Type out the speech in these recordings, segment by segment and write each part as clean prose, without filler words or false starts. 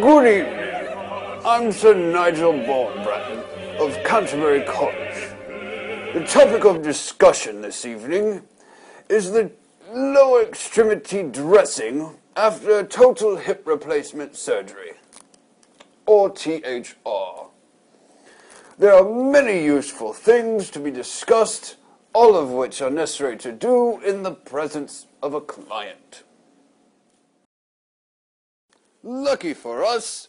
Good evening. I'm Sir Nigel Bourne-Bratton of Canterbury College. The topic of discussion this evening is the lower extremity dressing after a total hip replacement surgery, or THR. There are many useful things to be discussed, all of which are necessary to do in the presence of a client. Lucky for us,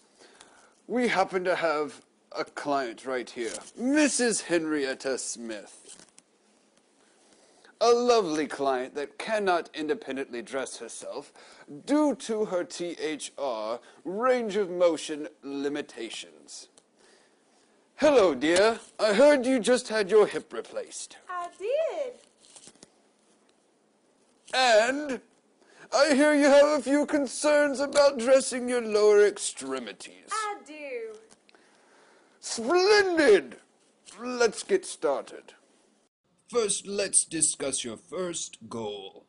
we happen to have a client right here, Mrs. Henrietta Smith. A lovely client that cannot independently dress herself due to her THR range of motion limitations. Hello, dear. I heard you just had your hip replaced. I did. And I hear you have a few concerns about dressing your lower extremities. I do. Splendid! Let's get started. First, let's discuss your first goal.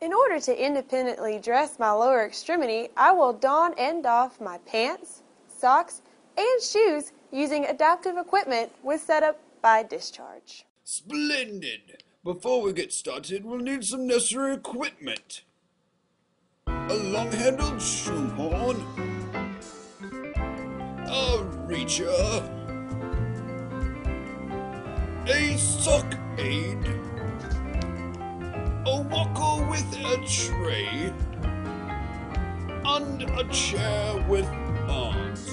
In order to independently dress my lower extremity, I will don and doff my pants, socks, and shoes using adaptive equipment with setup by discharge. Splendid! Before we get started, we'll need some necessary equipment. A long-handled shoehorn, a reacher, a sock aid, a walker with a tray, and a chair with arms.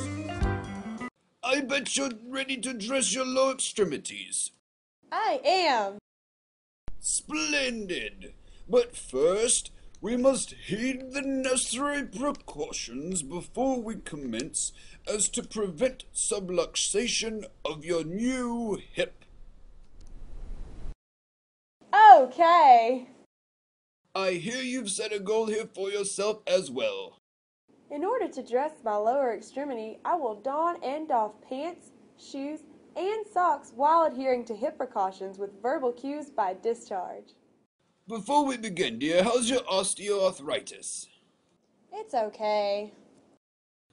I bet you're ready to dress your lower extremities. I am. Splendid! But first, we must heed the necessary precautions before we commence as to prevent subluxation of your new hip. Okay. I hear you've set a goal here for yourself as well. In order to dress my lower extremity, I will don and doff pants, shoes, and socks while adhering to hip precautions with verbal cues by discharge. Before we begin, dear, how's your osteoarthritis? It's okay.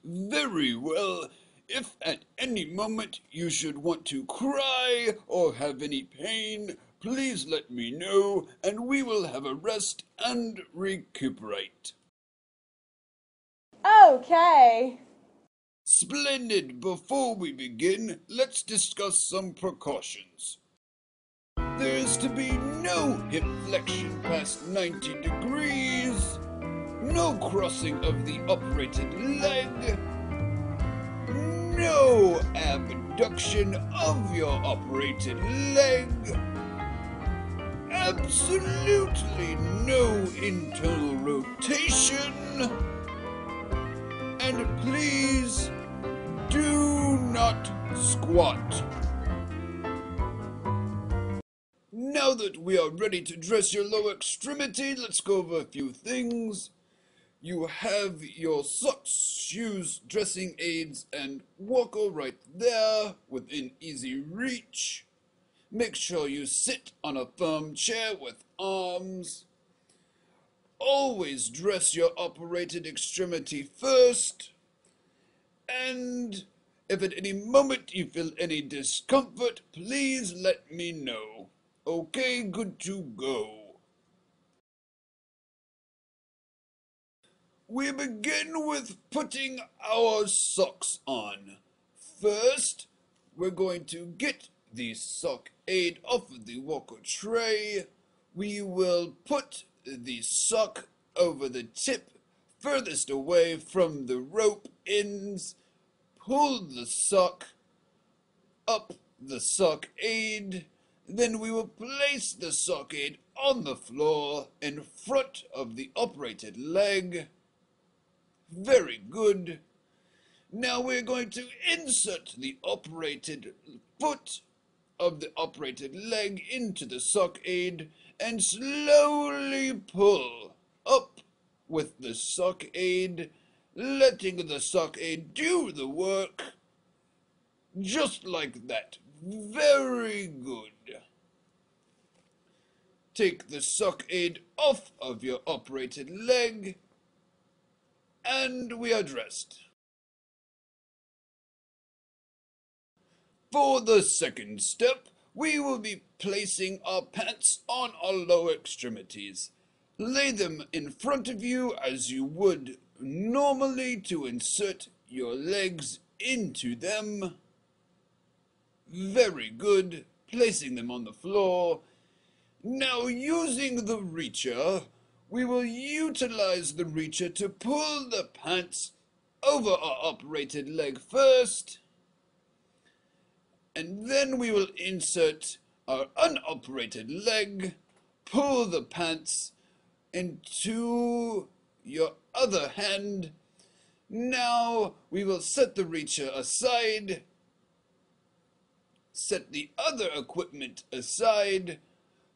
Very well. If at any moment you should want to cry or have any pain, please let me know and we will have a rest and recuperate. Okay. Splendid! Before we begin, let's discuss some precautions. There is to be no hip flexion past 90 degrees, no crossing of the operated leg, no abduction of your operated leg, absolutely no internal rotation, and please do not squat. Now that we are ready to dress your lower extremity, let's go over a few things. You have your socks, shoes, dressing aids, and walker right there within easy reach. Make sure you sit on a firm chair with arms. Always dress your operated extremity first. And if at any moment you feel any discomfort, please let me know. Okay, good to go. We begin with putting our socks on. First, we're going to get the sock aid off of the walker tray. We will put the sock over the tip furthest away from the rope ends. Pull the sock up the sock aid. Then we will place the sock aid on the floor in front of the operated leg. Very good. Now we're going to insert the operated foot of the operated leg into the sock aid and slowly pull up with the sock aid, letting the sock aid do the work. Just like that. Very good. Take the sock aid off of your operated leg And we are dressed. For the second step, we will be placing our pants on our lower extremities. Lay them in front of you as you would normally to insert your legs into them. Very good. Placing them on the floor. Now, using the reacher, we will utilize the reacher to pull the pants over our operated leg first, and then we will insert our unoperated leg, pull the pants into your other hand. Now we will set the reacher aside, set the other equipment aside,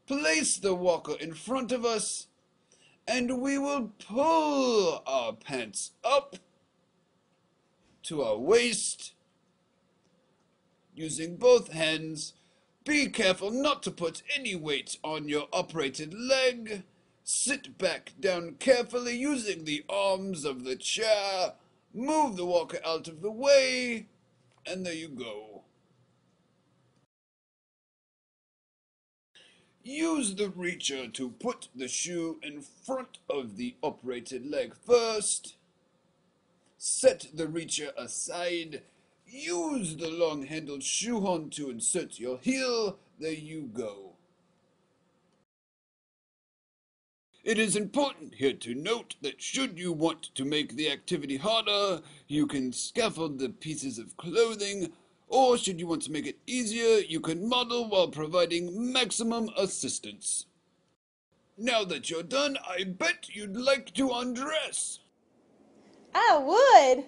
place the walker in front of us, and we will pull our pants up to our waist using both hands. Be careful not to put any weight on your operated leg. Sit back down carefully using the arms of the chair. Move the walker out of the way, and there you go. Use the reacher to put the shoe in front of the operated leg first. Set the reacher aside. Use the long-handled shoehorn to insert your heel. There you go. It is important here to note that should you want to make the activity harder, you can scaffold the pieces of clothing, or should you want to make it easier, you can model while providing maximum assistance. Now that you're done, I bet you'd like to undress. I would.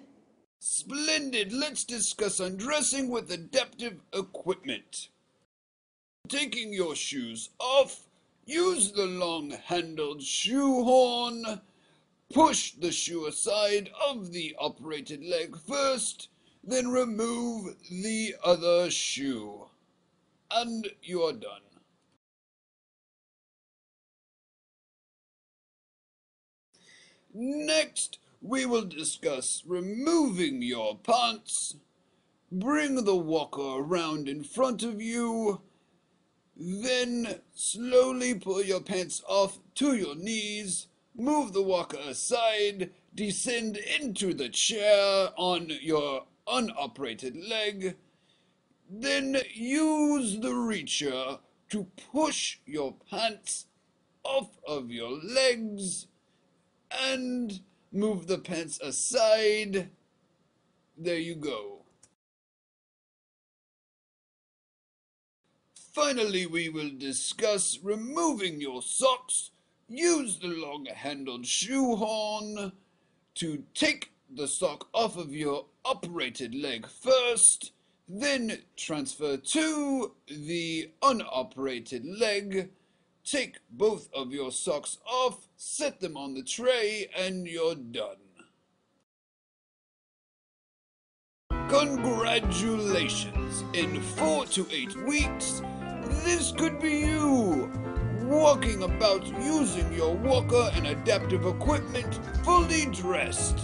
Splendid! Let's discuss undressing with adaptive equipment. Taking your shoes off, use the long-handled shoehorn. Push the shoe aside of the operated leg first, then remove the other shoe. And you are done. Next, we will discuss removing your pants. Bring the walker around in front of you. Then slowly pull your pants off to your knees. Move the walker aside. Descend into the chair on your unoperated leg. Then use the reacher to push your pants off of your legs and move the pants aside. There you go. Finally, we will discuss removing your socks. Use the long-handled shoehorn to take the sock off of your operated leg first, then transfer to the unoperated leg. Take both of your socks off, set them on the tray, and you're done. Congratulations! In 4 to 8 weeks, this could be you! Walking about using your walker and adaptive equipment fully dressed.